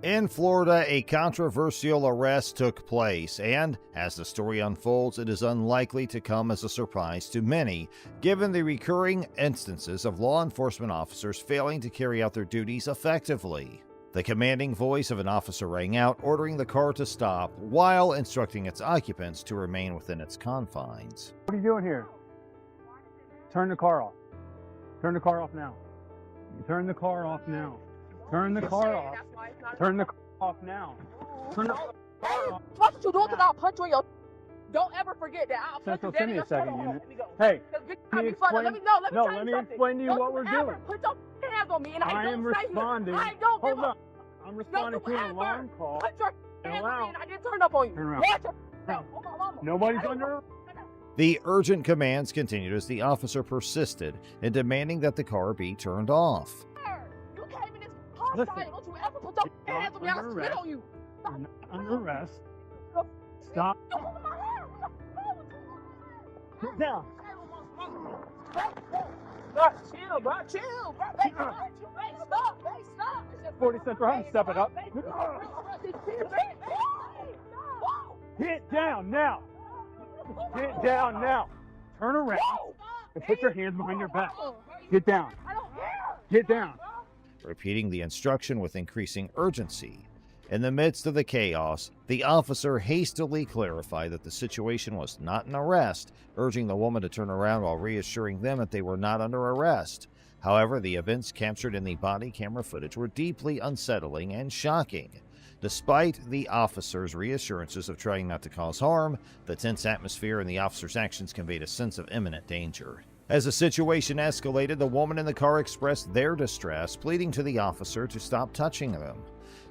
In Florida, a controversial arrest took place, and as the story unfolds, it is unlikely to come as a surprise to many, given the recurring instances of law enforcement officers failing to carry out their duties effectively. The commanding voice of an officer rang out, ordering the car to stop while instructing its occupants to remain within its confines. What are you doing here? Turn the car off. Turn the car off now. Turn the car off now. Turn the car off. Turn the car off now. Turn the car off. What you doing? Because I'll punch you in your... Don't ever forget that. I'll punch you Send in me your a second, shoulder. unit. Let me go. Hey, Let me explain to you what we're doing. Put your hands on me and I am responding. I don't give Hold a... up. I'm responding to an alarm call. Put your hands on me and I didn't turn up on you. Turn around. Watch your... Oh, my mama. Nobody's under. The urgent commands continued as the officer persisted in demanding that the car be turned off. You came in this hostile. Don't you ever put your hands on me. I'll spit on you. You're not under arrest. Stop. Get down. Chill, bro. Chill, bro. Hey, stop. Hey, stop. 40 cents for him. Step it up. Get down now. Get down now. Turn around and put your hands behind your back. Get down. Get down. Repeating the instruction with increasing urgency. In the midst of the chaos, the officer hastily clarified that the situation was not an arrest, urging the woman to turn around while reassuring them that they were not under arrest. However, the events captured in the body camera footage were deeply unsettling and shocking. Despite the officer's reassurances of trying not to cause harm, the tense atmosphere and the officer's actions conveyed a sense of imminent danger. As the situation escalated, the woman in the car expressed their distress, pleading to the officer to stop touching them.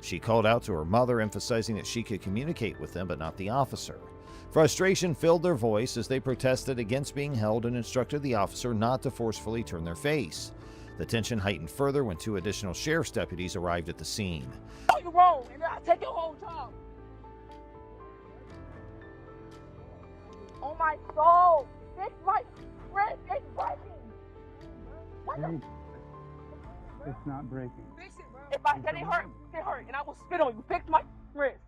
She called out to her mother, emphasizing that she could communicate with them but not the officer. Frustration filled their voice as they protested against being held and instructed the officer not to forcefully turn their face. The tension heightened further when 2 additional sheriff's deputies arrived at the scene. Oh, you're wrong, and I'll take your whole job. Oh my soul. It's my friend. It's breaking. What the... It's not breaking. Fix it, bro. If I said it hurt, and I will spit on you. Fix my wrist.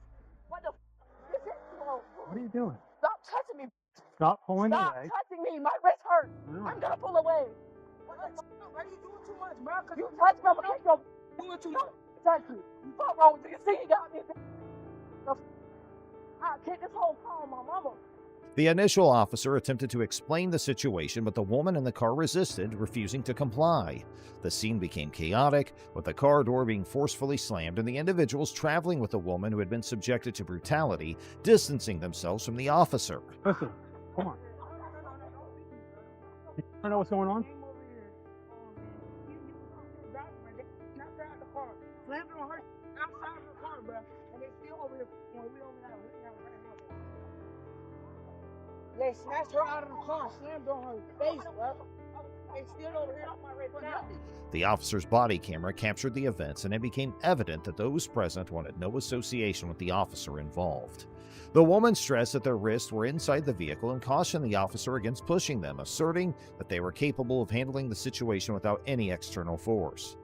What the is this, bro? What are you doing? Stop touching me. Stop pulling Stop away. touching me. My wrist hurts. I'm gonna pull away. Why are you doing too much, bro? You touch me. I'm gonna go. Doing too much. Touch me. What's wrong with you? See, you got me. I'll take this whole car on my mama. The initial officer attempted to explain the situation, but the woman in the car resisted, refusing to comply. The scene became chaotic, with the car door being forcefully slammed and the individuals traveling with the woman who had been subjected to brutality distancing themselves from the officer. Listen, come on. You want to know what's going on? Slammed on her outside of the car, bro. And they still over here. We don't have They snatched her out of the car, slammed on her face, bro. They still over here off my right now. The officer's body camera captured the events, and it became evident that those present wanted no association with the officer involved. The woman stressed that their wrists were inside the vehicle and cautioned the officer against pushing them, asserting that they were capable of handling the situation without any external force.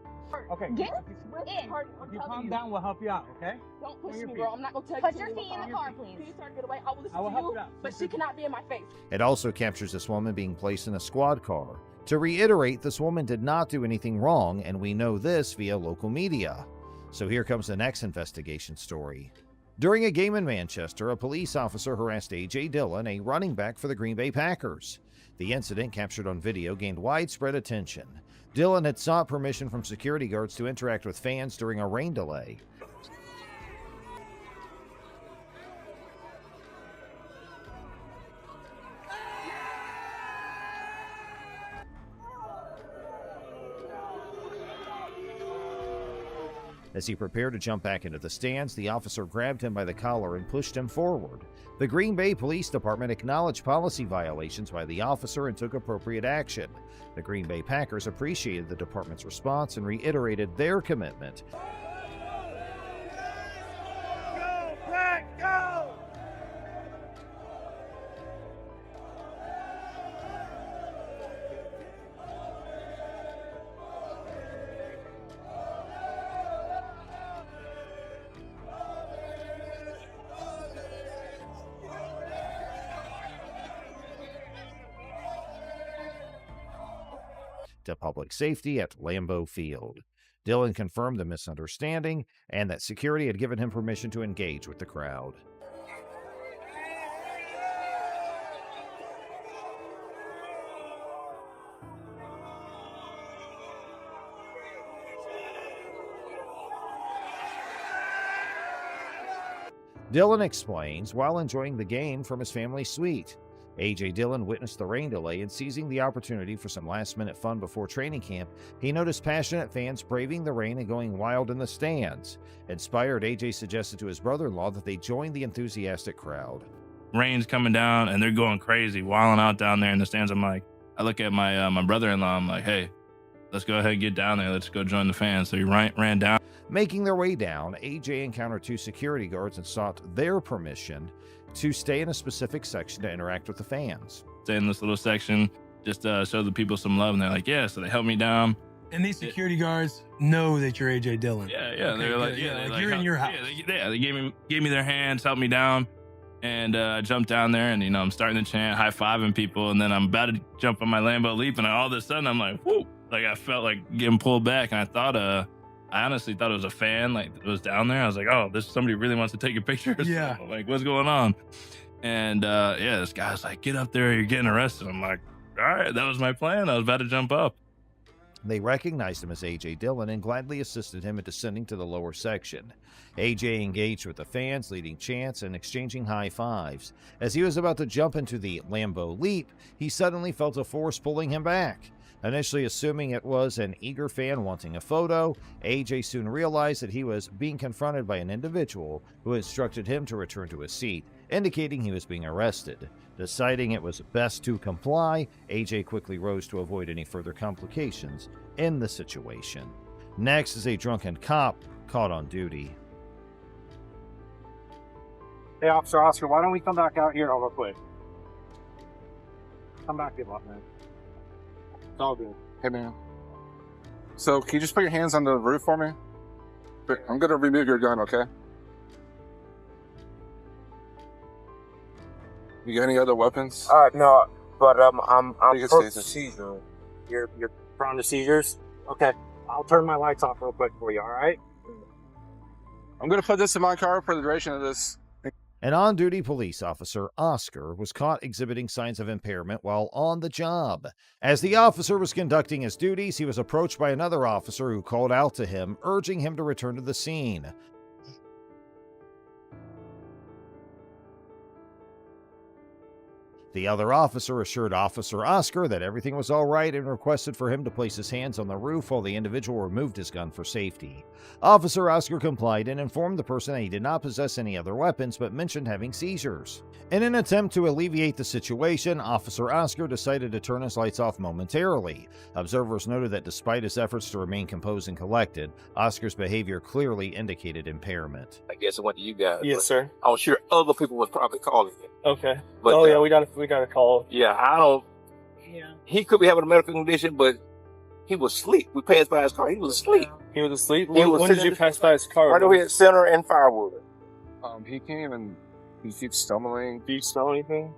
Okay. Get in. If you calm down, we'll help you out, okay? Don't push me, bro. I'm not going to tell you. Put your feet in the car, please. Please try to get away. I will listen I will to help you, you out. but she cannot be in my face. It also captures this woman being placed in a squad car. To reiterate, this woman did not do anything wrong, and we know this via local media. So here comes the next investigation story. During a game in Manchester, a police officer harassed A.J. Dillon, a running back for the Green Bay Packers. The incident, captured on video, gained widespread attention. Dillon had sought permission from security guards to interact with fans during a rain delay. As he prepared to jump back into the stands, the officer grabbed him by the collar and pushed him forward. The Green Bay Police Department acknowledged policy violations by the officer and took appropriate action. The Green Bay Packers appreciated the department's response and reiterated their commitment. Go, Pack, go! to public safety at Lambeau Field. Dillon confirmed the misunderstanding and that security had given him permission to engage with the crowd. Dillon explains while enjoying the game from his family suite. A.J. Dillon witnessed the rain delay and seizing the opportunity for some last-minute fun before training camp, he noticed passionate fans braving the rain and going wild in the stands. Inspired, A.J. suggested to his brother-in-law that they join the enthusiastic crowd. Rain's coming down and they're going crazy, wilding out down there in the stands. I look at my brother-in-law, I'm like, hey, let's go ahead and get down there. Let's go join the fans. So he ran down. Making their way down, A.J. encountered two security guards and sought their permission to stay in a specific section to interact with the fans. Stay in this little section, just show the people some love, and they're like, yeah, so they helped me down. And these security guards know that you're A.J. Dillon. Yeah, Okay, they're like, good. yeah, Like you're in your house. They gave me their hands, helped me down, and I jumped down there, and I'm starting to chant, high-fiving people, and then I'm about to jump on my Lambeau Leap, and all of a sudden I'm like, whoo, like I felt like getting pulled back, and I honestly thought it was a fan, like it was down there. I was like, oh, somebody really wants to take a picture. Yeah. Like, what's going on? And this guy's like, get up there, you're getting arrested. I'm like, all right, that was my plan. I was about to jump up. They recognized him as A.J. Dillon and gladly assisted him in descending to the lower section. A.J. engaged with the fans, leading chants and exchanging high fives. As he was about to jump into the Lambeau Leap, he suddenly felt a force pulling him back. Initially assuming it was an eager fan wanting a photo, A.J. soon realized that he was being confronted by an individual who instructed him to return to his seat, indicating he was being arrested. Deciding it was best to comply, A.J. quickly rose to avoid any further complications in the situation. Next is a drunken cop caught on duty. Hey, Officer Oscar, why don't we come back out here real quick? Come back here, man. It's all good. Hey, man. So, can you just put your hands on the roof for me? I'm gonna remove your gun, okay? You got any other weapons? No, but I'm You can prone say to seizure. You're prone to seizures? Okay, I'll turn my lights off real quick for you. All right? I'm gonna put this in my car for the duration of this. An on-duty police officer, Oscar, was caught exhibiting signs of impairment while on the job. As the officer was conducting his duties, he was approached by another officer who called out to him, urging him to return to the scene. The other officer assured Officer Oscar that everything was all right and requested for him to place his hands on the roof while the individual removed his gun for safety. Officer Oscar complied and informed the person that he did not possess any other weapons but mentioned having seizures. In an attempt to alleviate the situation, Officer Oscar decided to turn his lights off momentarily. Observers noted that despite his efforts to remain composed and collected, Oscar's behavior clearly indicated impairment. I guess it went to you guys. Yes, sir. I'm sure other people was probably calling you. Okay. But, yeah, we got a call. Yeah, I don't. Yeah. He could be having a medical condition, but he was asleep. We passed by his car. He was asleep. He was asleep? He was when did you pass by his car? Right over here at Center and Firewood. He came and he keeps stumbling. Do you smell anything?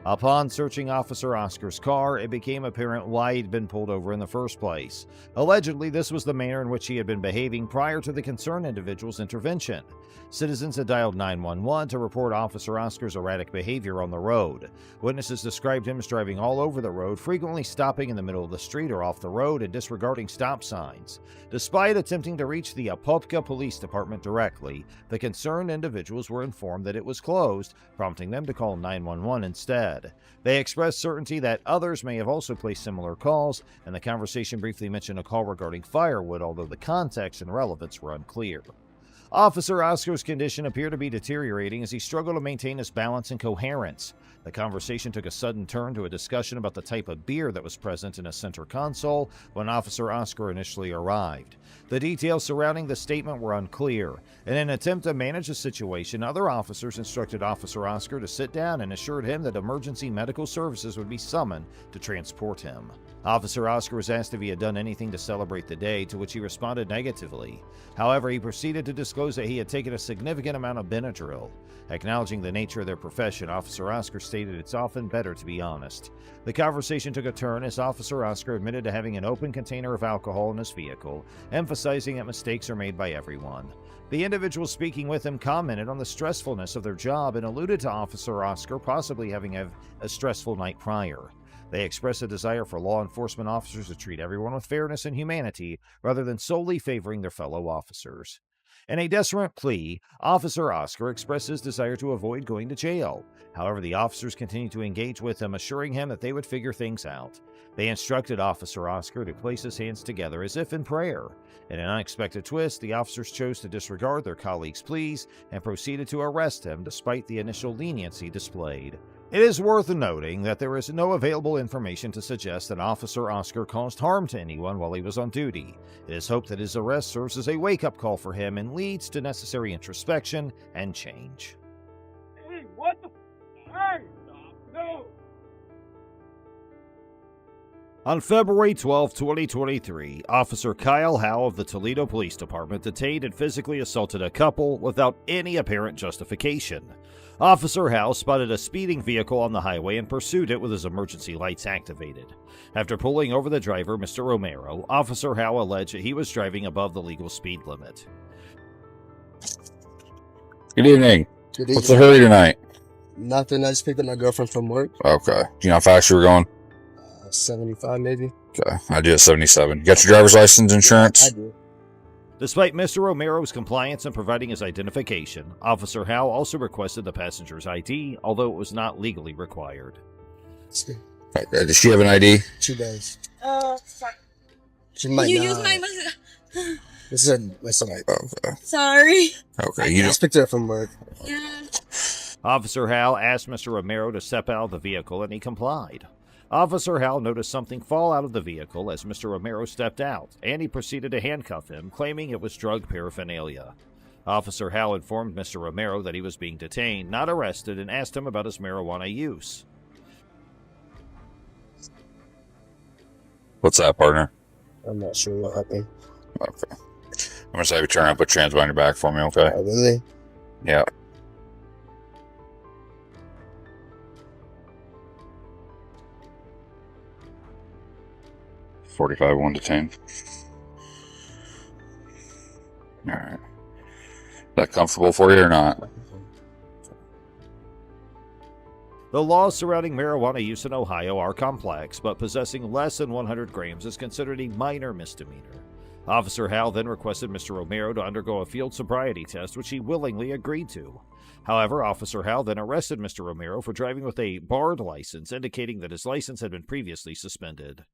Upon searching Officer Oscar's car, it became apparent why he'd been pulled over in the first place. Allegedly, this was the manner in which he had been behaving prior to the concerned individual's intervention. Citizens had dialed 911 to report Officer Oscar's erratic behavior on the road. Witnesses described him as driving all over the road, frequently stopping in the middle of the street or off the road and disregarding stop signs. Despite attempting to reach the Apopka Police Department directly, the concerned individuals were informed that it was closed, prompting them to call 911 instead. They expressed certainty that others may have also placed similar calls, and the conversation briefly mentioned a call regarding firewood, although the context and relevance were unclear. Officer Oscar's condition appeared to be deteriorating as he struggled to maintain his balance and coherence. The conversation took a sudden turn to a discussion about the type of beer that was present in a center console when Officer Oscar initially arrived. The details surrounding the statement were unclear. In an attempt to manage the situation, other officers instructed Officer Oscar to sit down and assured him that emergency medical services would be summoned to transport him. Officer Oscar was asked if he had done anything to celebrate the day, to which he responded negatively. However, he proceeded to disclose disclosed that he had taken a significant amount of Benadryl. Acknowledging the nature of their profession, Officer Oscar stated it's often better to be honest. The conversation took a turn as Officer Oscar admitted to having an open container of alcohol in his vehicle, emphasizing that mistakes are made by everyone. The individual speaking with him commented on the stressfulness of their job and alluded to Officer Oscar possibly having a stressful night prior. They expressed a desire for law enforcement officers to treat everyone with fairness and humanity rather than solely favoring their fellow officers. In a desperate plea, Officer Oscar expressed his desire to avoid going to jail. However, the officers continued to engage with him, assuring him that they would figure things out. They instructed Officer Oscar to place his hands together as if in prayer. In an unexpected twist, the officers chose to disregard their colleagues' pleas and proceeded to arrest him despite the initial leniency displayed. It is worth noting that there is no available information to suggest that Officer Oscar caused harm to anyone while he was on duty. It is hoped that his arrest serves as a wake-up call for him and leads to necessary introspection and change. Hey, what the f***? No! On February 12, 2023, Officer Kyle Howe of the Toledo Police Department detained and physically assaulted a couple without any apparent justification. Officer Howe spotted a speeding vehicle on the highway and pursued it with his emergency lights activated. After pulling over the driver, Mr. Romero, Officer Howe alleged that he was driving above the legal speed limit. Good evening. Good evening. What's the hurry tonight? Nothing. I just picked up my girlfriend from work. Okay. Do you know how fast you were going? 75 maybe. Okay. I do at 77. You got your driver's license, insurance? Yeah, I do. Despite Mr. Romero's compliance in providing his identification, Officer Howe also requested the passenger's ID, although it was not legally required. Okay. Does she have an ID? She does. Sorry. She might You not. use my... This is my son. Okay. Sorry. Okay. You I just picked her up from work. Yeah. Officer Howe asked Mr. Romero to step out of the vehicle, and he complied. Officer Howe noticed something fall out of the vehicle as Mr. Romero stepped out, and he proceeded to handcuff him, claiming it was drug paraphernalia. Officer Howe informed Mr. Romero that he was being detained, not arrested, and asked him about his marijuana use. What's that, partner? I'm not sure what happened. Okay. I'm going to say you turn around and put your hands behind your back for me, okay? Oh, really? Yeah. .45 1 to 10. All right. Is that comfortable for you or not? The laws surrounding marijuana use in Ohio are complex, but possessing less than 100 grams is considered a minor misdemeanor. Officer Howe then requested Mr. Romero to undergo a field sobriety test, which he willingly agreed to. However, Officer Howe then arrested Mr. Romero for driving with a barred license, indicating that his license had been previously suspended.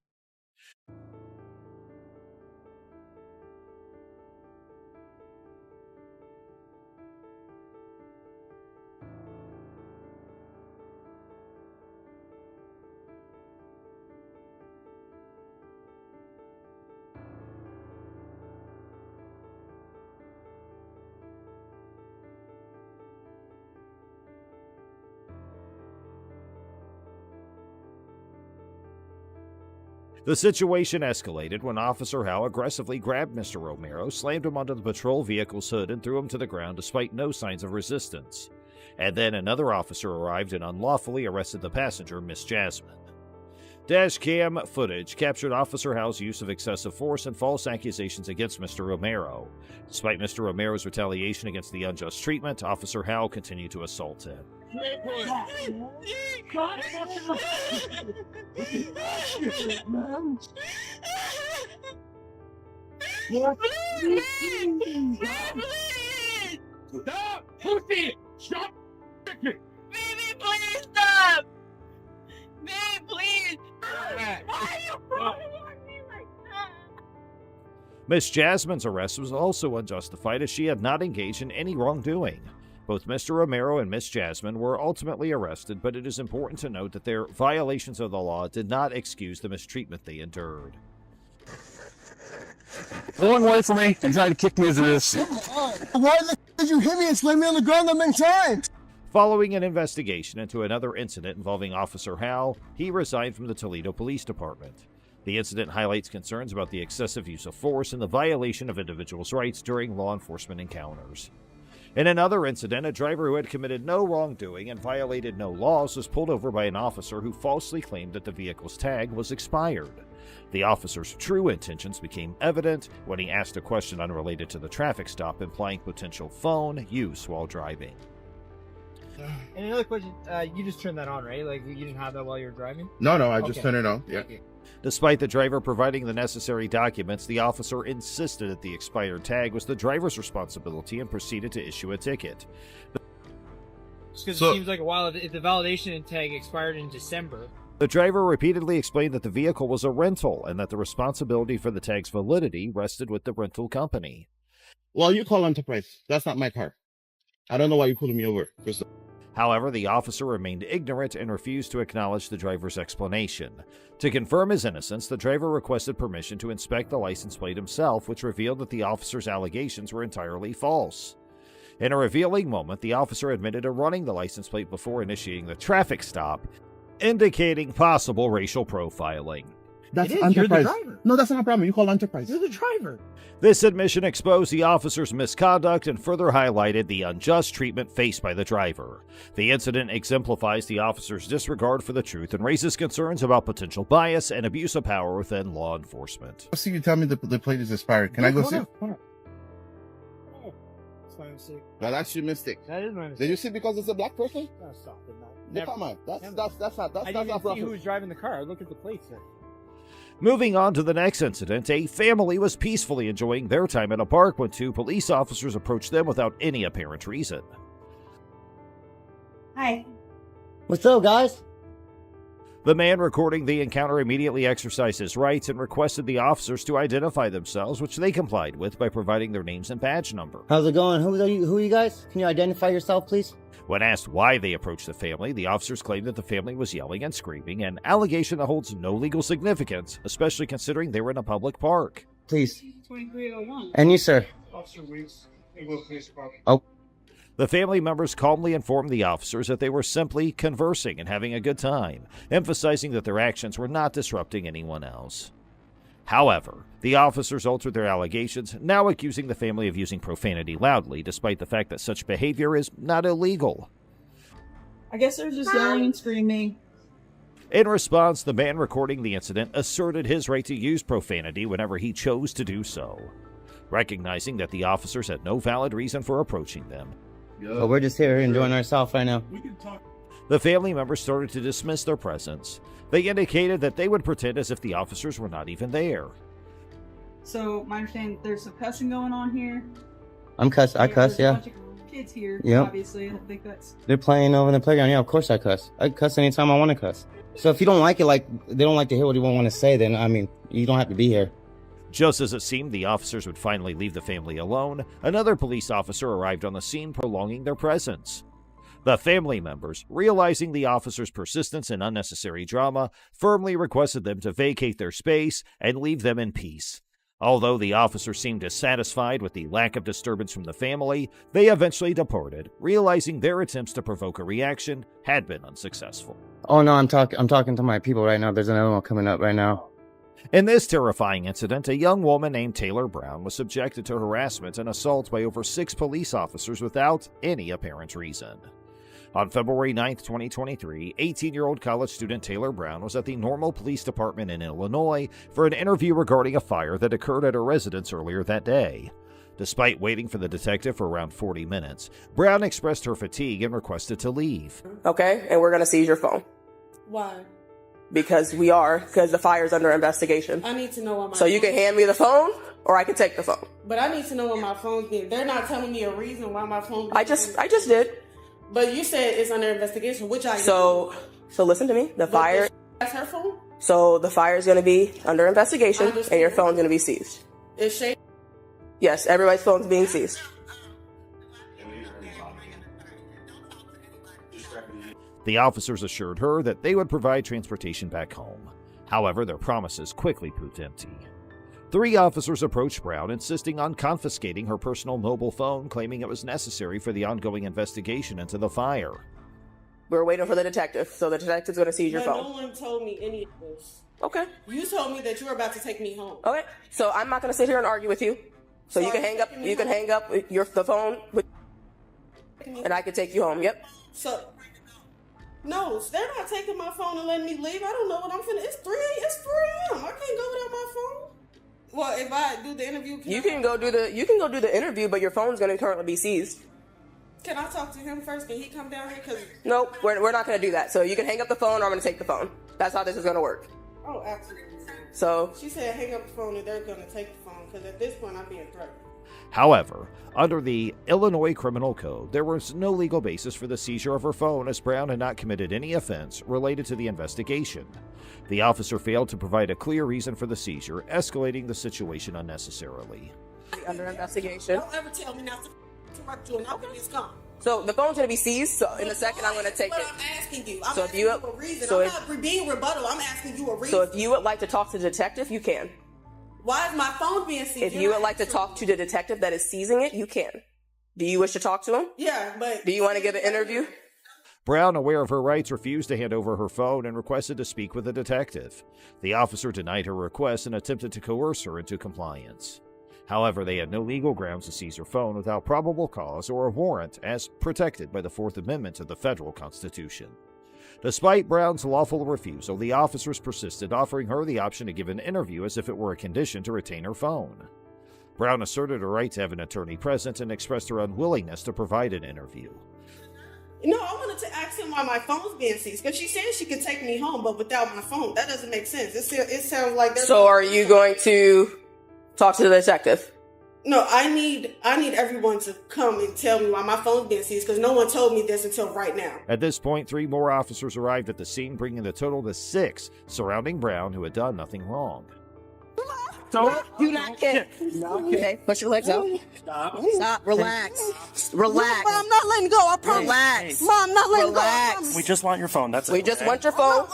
The situation escalated when Officer Howe aggressively grabbed Mr. Romero, slammed him onto the patrol vehicle's hood, and threw him to the ground despite no signs of resistance. And then another officer arrived and unlawfully arrested the passenger, Miss Jasmine. Dash cam footage captured Officer Howe's use of excessive force and false accusations against Mr. Romero. Despite Mr. Romero's retaliation against the unjust treatment, Officer Howe continued to assault him. Stop! Pussy! Stop! Baby, please stop! Baby, please! Why are you following me like that? Miss Jasmine's arrest was also unjustified as she had not engaged in any wrongdoing. Both Mr. Romero and Miss Jasmine were ultimately arrested, but it is important to note that their violations of the law did not excuse the mistreatment they endured. Going away from me and trying to kick me into this. Why did you hit me and slam me on the ground that many times? Following an investigation into another incident involving Officer Howe, he resigned from the Toledo Police Department. The incident highlights concerns about the excessive use of force and the violation of individuals' rights during law enforcement encounters. In another incident, a driver who had committed no wrongdoing and violated no laws was pulled over by an officer who falsely claimed that the vehicle's tag was expired. The officer's true intentions became evident when he asked a question unrelated to the traffic stop, implying potential phone use while driving. And another question, you just turned that on, right? Like, you didn't have that while you were driving? No, I just turned it on. Yeah. Despite the driver providing the necessary documents, the officer insisted that the expired tag was the driver's responsibility and proceeded to issue a ticket. Because it seems like a while, if the validation tag expired in December. The driver repeatedly explained that the vehicle was a rental and that the responsibility for the tag's validity rested with the rental company. Well, you call Enterprise. That's not my car. I don't know why you pulled me over. However, the officer remained ignorant and refused to acknowledge the driver's explanation. To confirm his innocence, the driver requested permission to inspect the license plate himself, which revealed that the officer's allegations were entirely false. In a revealing moment, the officer admitted to running the license plate before initiating the traffic stop, indicating possible racial profiling. That's It is, Enterprise. you're the driver. No, that's not a problem. You call Enterprise. You're the driver. This admission exposed the officer's misconduct and further highlighted the unjust treatment faced by the driver. The incident exemplifies the officer's disregard for the truth and raises concerns about potential bias and abuse of power within law enforcement. See, you tell me the plate is expired. Can I go see? Hold on. Oh, that's my mistake. Well, that's your mistake. That is my mistake. Did you see because it's a black person? No, stop it. No. No, come on. That's not I didn't even see proper. who was driving the car. I looked at the plates there. Moving on to the next incident, a family was peacefully enjoying their time at a park when two police officers approached them without any apparent reason. Hi. What's up, guys? The man recording the encounter immediately exercised his rights and requested the officers to identify themselves, which they complied with by providing their names and badge number. How's it going? Who are you guys? Can you identify yourself, please? When asked why they approached the family, the officers claimed that the family was yelling and screaming, an allegation that holds no legal significance, especially considering they were in a public park. Please. 2301. And you, sir? Officer Weeks, England Police Department. Oh. The family members calmly informed the officers that they were simply conversing and having a good time, emphasizing that their actions were not disrupting anyone else. However, the officers altered their allegations, now accusing the family of using profanity loudly, despite the fact that such behavior is not illegal. I guess they're just yelling and screaming. In response, the man recording the incident asserted his right to use profanity whenever he chose to do so, recognizing that the officers had no valid reason for approaching them. Well, we're just here enjoying ourselves right now. We can talk. The family members started to dismiss their presence. They indicated that they would pretend as if the officers were not even there. So, my understanding, there's some cussing going on here. I cuss, There's yeah. a bunch of kids here, Yep. obviously. They cuss. They're playing over in the playground. Yeah, of course I cuss. I cuss anytime I want to cuss. So if you don't like it, like they don't like to hear what you want to say, then, I mean, you don't have to be here. Just as it seemed the officers would finally leave the family alone, another police officer arrived on the scene, prolonging their presence. The family members, realizing the officers' persistence in unnecessary drama, firmly requested them to vacate their space and leave them in peace. Although the officers seemed dissatisfied with the lack of disturbance from the family, they eventually departed, realizing their attempts to provoke a reaction had been unsuccessful. Oh no, I'm talking to my people right now. There's another one coming up right now. In this terrifying incident, a young woman named Taylor Brown was subjected to harassment and assault by over 6 police officers without any apparent reason. On February 9, 2023, 18-year-old college student Taylor Brown was at the Normal Police Department in Illinois for an interview regarding a fire that occurred at her residence earlier that day. Despite waiting for the detective for around 40 minutes, Brown expressed her fatigue and requested to leave. Okay, and we're going to seize your phone. Why? Because the fire's under investigation. I need to know what my So you can hand me the phone, or I can take the phone. But I need to know what my phone's being. They're not telling me a reason why my phone. I just did. But you said it's under investigation, which I So listen to me. The fire. That's her phone. So the fire is going to be under investigation, and your phone's going to be seized. Is Shay? Yes, everybody's phone's being seized. The officers assured her that they would provide transportation back home. However, their promises quickly proved empty. 3 officers approached Brown, insisting on confiscating her personal mobile phone, claiming it was necessary for the ongoing investigation into the fire. We're waiting for the detective, so the detective's gonna seize your But phone. no one told me any of this. Okay. You told me that you were about to take me home. Okay. So I'm not gonna sit here and argue with you. So you So can are you hang up. taking me You can home? hang up the phone, and I can take you home. Yep. So, no, they're not taking my phone and letting me leave. I don't know what I'm finna. It's 3 a.m. I can't go without my phone. Well, if I do the interview, You can go do the interview, but your phone's gonna currently be seized. Can I talk to him first? Can he come down here? Cause Nope, we're not gonna do that. So you can hang up the phone, or I'm gonna take the phone. That's how this is gonna work. oh, absolutely. So She said hang up the phone and they're gonna take the phone because at this point I'm being threatened. However, under the Illinois Criminal Code, there was no legal basis for the seizure of her phone as Brown had not committed any offense related to the investigation. The officer failed to provide a clear reason for the seizure, escalating the situation unnecessarily. under investigation. Don't ever tell me not to interrupt you and open this gun. So the phone's gonna be seized. So in a second, I'm gonna take But it. I'm asking you. I'm So if asking you- you a reason. so I'm if- not being rebuttal. I'm asking you a reason. So if you would like to talk to the detective, you can. Why is my phone being seized? If you would like to talk to the detective that is seizing it, you can. Do you wish to talk to him? Yeah, but Do you want to give an interview? Brown, aware of her rights, refused to hand over her phone and requested to speak with a detective. The officer denied her request and attempted to coerce her into compliance. However, they had no legal grounds to seize her phone without probable cause or a warrant, as protected by the Fourth Amendment of the federal Constitution. Despite Brown's lawful refusal, the officers persisted, offering her the option to give an interview as if it were a condition to retain her phone. Brown asserted her right to have an attorney present and expressed her unwillingness to provide an interview. no, I wanted to ask him why my phone's being seized because she said she could take me home, but without my phone, that doesn't make sense. It sounds like there's So are you going to talk to the detective? No, I need everyone to come and tell me why my phone's being seized because no one told me this until right now. At this point, 3 more officers arrived at the scene, bringing the total to 6, surrounding Brown, who had done nothing wrong. Do not kick. Okay, push your legs out. Stop. Relax. Relax. Mom, I'm not letting go. I promise. Relax. Mom, I'm not letting Relax. go. I promise. We just want your phone. That's it. We just okay? want your phone.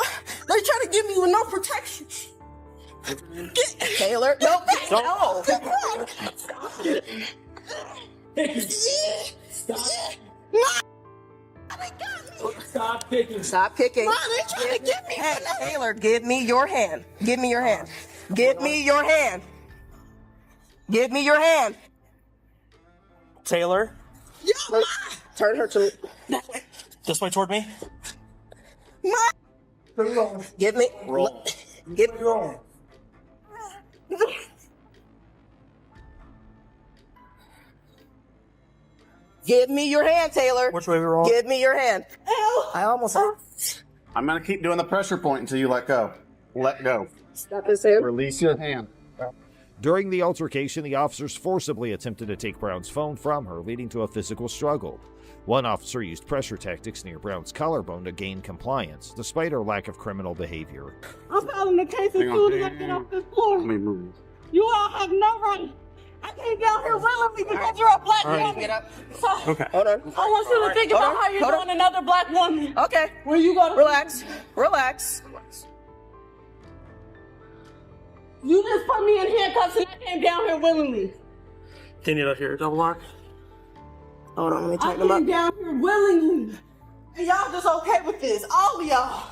They're trying to give me with no protection. Taylor. No. No. Stop kicking. Stop kicking. Mom, they're trying to get me. Hey, Taylor, give me your hand. Give me your hand. Give me your hand. Give me your hand. Taylor, Turn her to this way toward me. give me. Roll. Give Give me your hand, Taylor. Which way we roll? Give me your hand. I almost. I'm gonna keep doing the pressure point until you let go. Let go. Stop his hand. Release your hand. During the altercation, the officers forcibly attempted to take Brown's phone from her, leading to a physical struggle. One officer used pressure tactics near Brown's collarbone to gain compliance, despite her lack of criminal behavior. I'm filing the case as Hang on. soon as I get off this floor. Let me move. You all have no right. I came down here willingly because you're a black woman. Get up. So, Okay. Hold on. I want you to think Hold about on. how you're Hold on. doing another black woman. Okay. When you go to Relax. Relax. You just put me in handcuffs and I came down here willingly. Can you up here? Double lock. Hold on, let me I tighten them came up. down here willingly. And y'all just okay with this. All of y'all.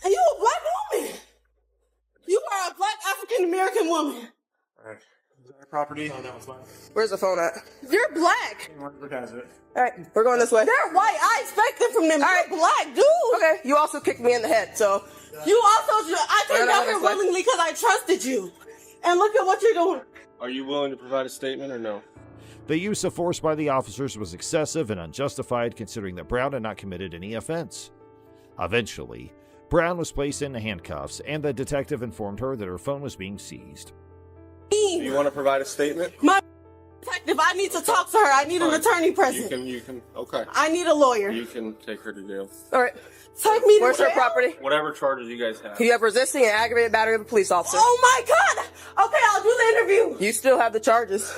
And you a black woman. You are a black African American woman. Alright. Is that our property? Oh, that was mine. Where's the phone at? You're black. Look at it. All right, we're going this way. They're white. I expect it from them. You're black, dude. Okay, you also kicked me in the head, so You also, I came We're down not here this way. willingly because I trusted you. And look at what you're doing. Are you willing to provide a statement or no? The use of force by the officers was excessive and unjustified, considering that Brown had not committed any offense. Eventually, Brown was placed in handcuffs, and the detective informed her that her phone was being seized. Do you want to provide a statement? My detective, I need to talk to her. I need an attorney present. You can, okay. I need a lawyer. You can take her to jail. all right. Take me to Where's her jail? property? Whatever charges you guys have. You have resisting and aggravated battery of a police officer. Oh my God! Okay, I'll do the interview. You still have the charges.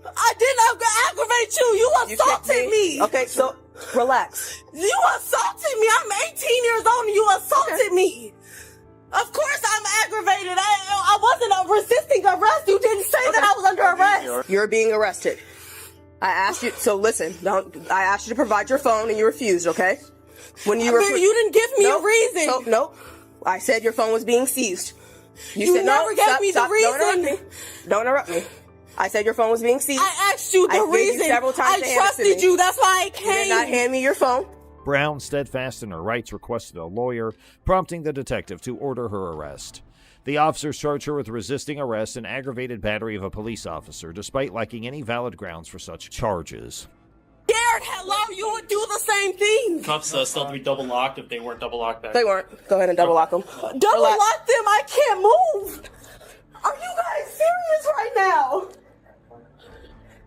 I didn't aggravate you. You You assaulted kicked me. Okay, so relax. You assaulted me. I'm 18 years old and you assaulted me. Of course I'm aggravated. I wasn't resisting arrest. You didn't say that I was under arrest. You're being arrested. I asked you, so listen, I asked you to provide your phone and you refused, okay? When you didn't give me a reason. Nope. I said your phone was being seized. You said never gave me the reason. Don't interrupt me. I said your phone was being seized. I asked you the reason. Gave you several times I trusted you. That's why I came. You did not hand me your phone. Brown, steadfast in her rights, requested a lawyer, prompting the detective to order her arrest. The officers charged her with resisting arrest and aggravated battery of a police officer, despite lacking any valid grounds for such charges. Scared, hello, you would do the same thing. Cuffs still to be double locked if they weren't double locked back. They weren't. Go ahead and double lock them. Double lock them. I can't move. Are you guys serious right now?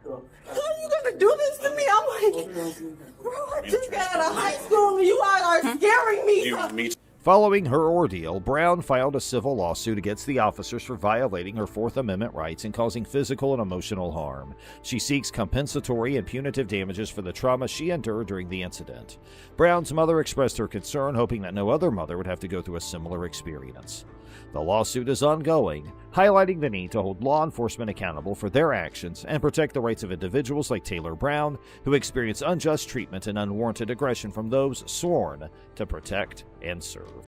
How are you gonna do this to me? I'm like, bro, I just got out of high school and you are scaring me. Following her ordeal, Brown filed a civil lawsuit against the officers for violating her Fourth Amendment rights and causing physical and emotional harm. She seeks compensatory and punitive damages for the trauma she endured during the incident. Brown's mother expressed her concern, hoping that no other mother would have to go through a similar experience. The lawsuit is ongoing, highlighting the need to hold law enforcement accountable for their actions and protect the rights of individuals like Taylor Brown, who experience unjust treatment and unwarranted aggression from those sworn to protect and serve.